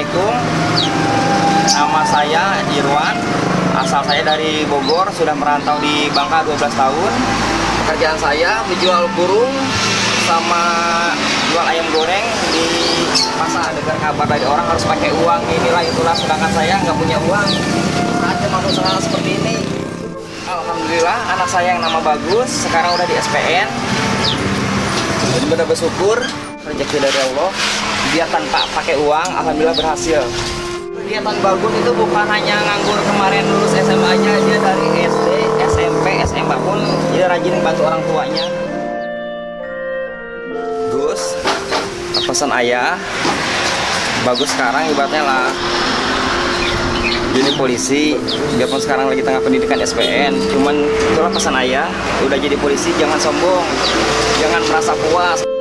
Assalamualaikum. Nama saya Irwan. Asal saya dari Bogor, sudah merantau di Bangka 12 tahun. Pekerjaan saya menjual burung sama jual ayam goreng di pasar. Dengar kabar dari orang harus pakai uang, inilah itulah, sedangkan saya nggak punya uang. Ada mau usaha seperti ini. Alhamdulillah anak saya yang nama Bagus sekarang udah di SPN. Benar-benar bersyukur, rezeki dari Allah. Dia tanpa pakai uang, alhamdulillah berhasil. Kegiatan Bagus itu bukan hanya nganggur kemarin lulus SMA aja, dia dari SD, SMP, SMA pun dia rajin bantu orang tuanya. Gus, pesan ayah, Bagus sekarang ibaratnya lah jadi polisi, biarpun sekarang lagi tengah pendidikan SPN. Cuman itulah pesan ayah, udah jadi polisi jangan sombong, jangan merasa puas.